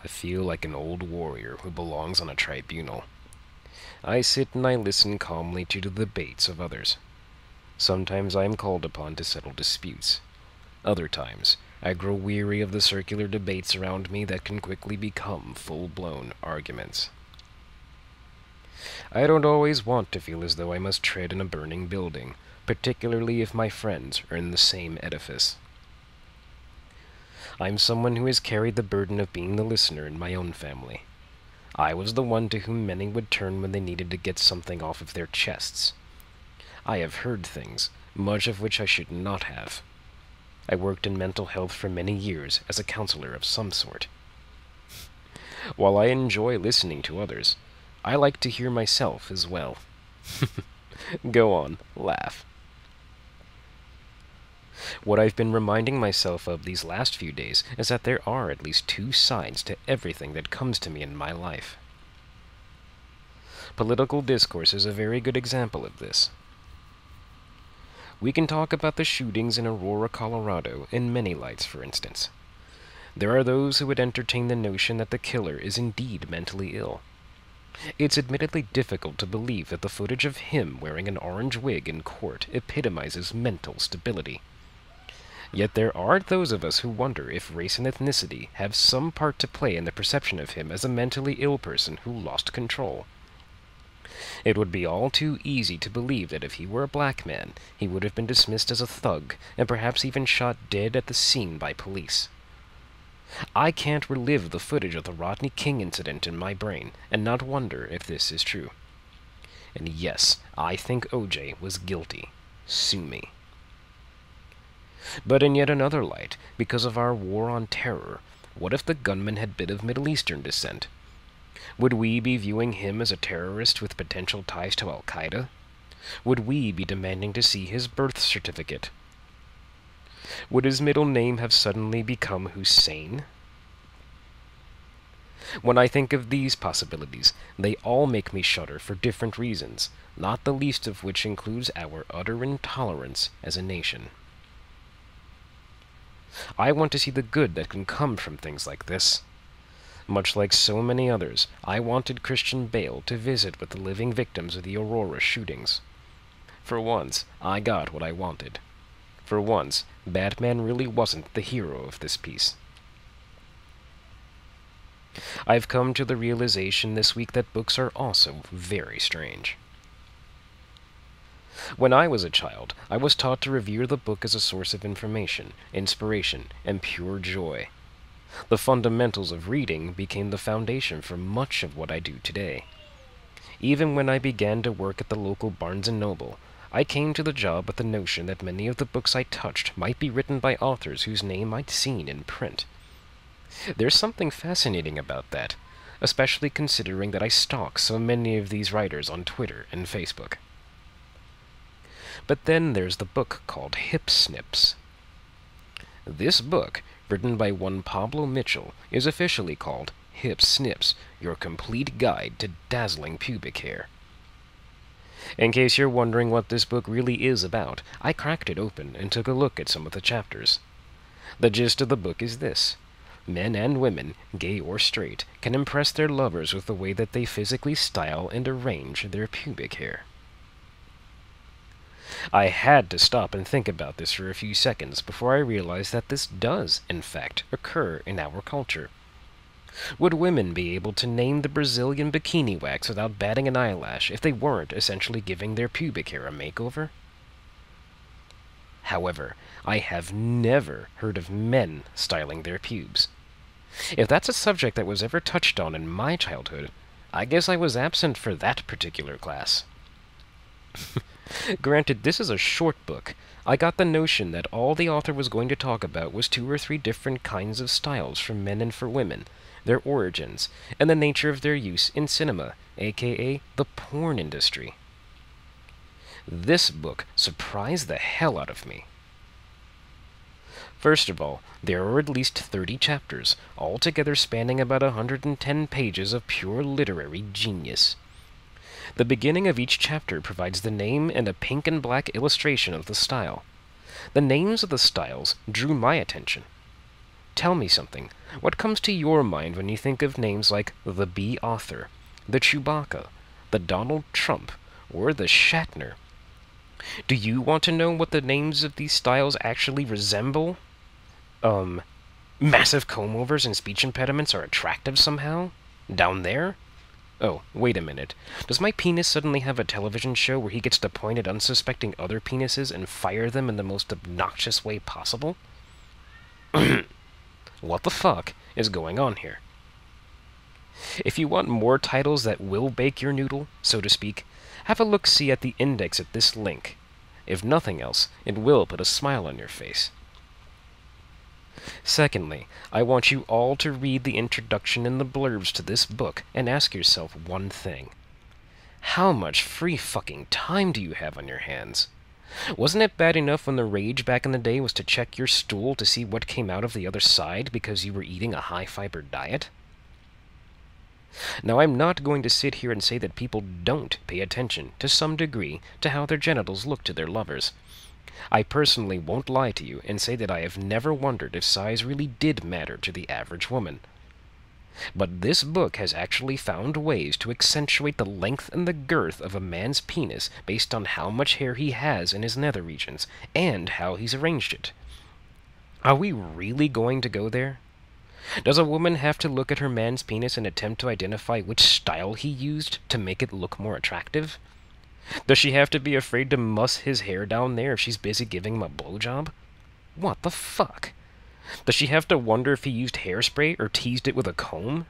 I feel like an old warrior who belongs on a tribunal. I sit and I listen calmly to the debates of others. Sometimes I am called upon to settle disputes. Other times, I grow weary of the circular debates around me that can quickly become full-blown arguments. I don't always want to feel as though I must tread in a burning building, particularly if my friends are in the same edifice. I'm someone who has carried the burden of being the listener in my own family. I was the one to whom many would turn when they needed to get something off of their chests. I have heard things, much of which I should not have. I worked in mental health for many years as a counselor of some sort. While I enjoy listening to others, I like to hear myself as well. Go on, laugh. What I've been reminding myself of these last few days is that there are at least two sides to everything that comes to me in my life. Political discourse is a very good example of this. We can talk about the shootings in Aurora, Colorado, in many lights, for instance. There are those who would entertain the notion that the killer is indeed mentally ill. It's admittedly difficult to believe that the footage of him wearing an orange wig in court epitomizes mental stability. Yet there are those of us who wonder if race and ethnicity have some part to play in the perception of him as a mentally ill person who lost control. It would be all too easy to believe that if he were a black man, he would have been dismissed as a thug, and perhaps even shot dead at the scene by police. I can't relive the footage of the Rodney King incident in my brain and not wonder if this is true. And yes, I think O.J. was guilty. Sue me. But in yet another light, because of our war on terror, what if the gunman had been of Middle Eastern descent? Would we be viewing him as a terrorist with potential ties to Al-Qaeda? Would we be demanding to see his birth certificate? Would his middle name have suddenly become Hussein? When I think of these possibilities, they all make me shudder for different reasons, not the least of which includes our utter intolerance as a nation. I want to see the good that can come from things like this. Much like so many others, I wanted Christian Bale to visit with the living victims of the Aurora shootings. For once, I got what I wanted. For once, Batman really wasn't the hero of this piece. I've come to the realization this week that books are also very strange. When I was a child, I was taught to revere the book as a source of information, inspiration, and pure joy. The fundamentals of reading became the foundation for much of what I do today. Even when I began to work at the local Barnes & Noble, I came to the job with the notion that many of the books I touched might be written by authors whose name I'd seen in print. There's something fascinating about that, especially considering that I stalk so many of these writers on Twitter and Facebook. But then there's the book called Hip Snips. This book, written by one Pablo Mitchell, is officially called Hip Snips, Your Complete Guide to Dazzling Pubic Hair. In case you're wondering what this book really is about, I cracked it open and took a look at some of the chapters. The gist of the book is this. Men and women, gay or straight, can impress their lovers with the way that they physically style and arrange their pubic hair. I had to stop and think about this for a few seconds before I realized that this does, in fact, occur in our culture. Would women be able to name the Brazilian bikini wax without batting an eyelash if they weren't essentially giving their pubic hair a makeover? However, I have never heard of men styling their pubes. If that's a subject that was ever touched on in my childhood, I guess I was absent for that particular class. Granted, this is a short book. I got the notion that all the author was going to talk about was 2 or 3 different kinds of styles for men and for women, their origins, and the nature of their use in cinema, aka the porn industry. This book surprised the hell out of me. First of all, there are at least 30 chapters, altogether spanning about 110 pages of pure literary genius. The beginning of each chapter provides the name and a pink and black illustration of the style. The names of the styles drew my attention. Tell me something. What comes to your mind when you think of names like the Bee Author, the Chewbacca, the Donald Trump, or the Shatner? Do you want to know what the names of these styles actually resemble? Massive comb-overs and speech impediments are attractive somehow? Down there? Oh, wait a minute. Does my penis suddenly have a television show where he gets to point at unsuspecting other penises and fire them in the most obnoxious way possible? What the fuck is going on here? If you want more titles that will bake your noodle, so to speak, have a look-see at the index at this link. If nothing else, it will put a smile on your face. Secondly, I want you all to read the introduction and the blurbs to this book and ask yourself one thing. How much free fucking time do you have on your hands? Wasn't it bad enough when the rage back in the day was to check your stool to see what came out of the other side because you were eating a high-fiber diet? Now, I'm not going to sit here and say that people don't pay attention, to some degree, to how their genitals look to their lovers. I personally won't lie to you and say that I have never wondered if size really did matter to the average woman. But this book has actually found ways to accentuate the length and the girth of a man's penis based on how much hair he has in his nether regions, and how he's arranged it. Are we really going to go there? Does a woman have to look at her man's penis and attempt to identify which style he used to make it look more attractive? Does she have to be afraid to muss his hair down there if she's busy giving him a blowjob? What the fuck? Does she have to wonder if he used hairspray or teased it with a comb?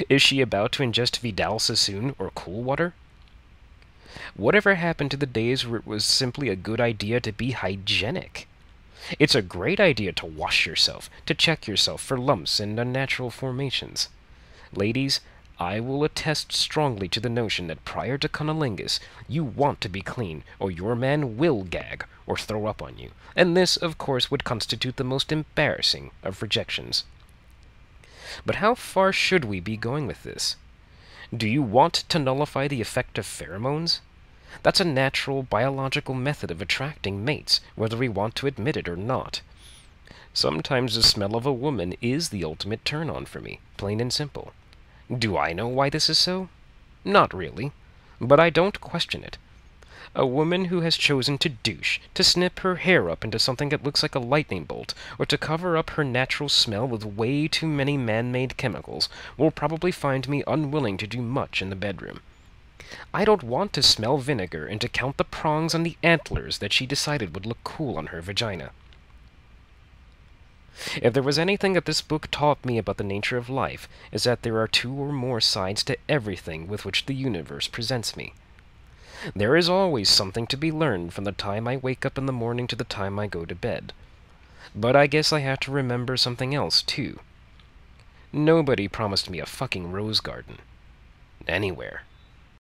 Is she about to ingest Vidal Sassoon or Cool Water? Whatever happened to the days where it was simply a good idea to be hygienic? It's a great idea to wash yourself, to check yourself for lumps and unnatural formations. Ladies, I will attest strongly to the notion that prior to cunnilingus, you want to be clean, or your man will gag or throw up on you, and this, of course, would constitute the most embarrassing of rejections. But how far should we be going with this? Do you want to nullify the effect of pheromones? That's a natural, biological method of attracting mates, whether we want to admit it or not. Sometimes the smell of a woman is the ultimate turn-on for me, plain and simple. Do I know why this is so? Not really, but I don't question it. A woman who has chosen to douche, to snip her hair up into something that looks like a lightning bolt, or to cover up her natural smell with way too many man-made chemicals, will probably find me unwilling to do much in the bedroom. I don't want to smell vinegar and to count the prongs on the antlers that she decided would look cool on her vagina. If there was anything that this book taught me about the nature of life, is that there are two or more sides to everything with which the universe presents me. There is always something to be learned from the time I wake up in the morning to the time I go to bed. But I guess I have to remember something else, too. Nobody promised me a fucking rose garden. Anywhere.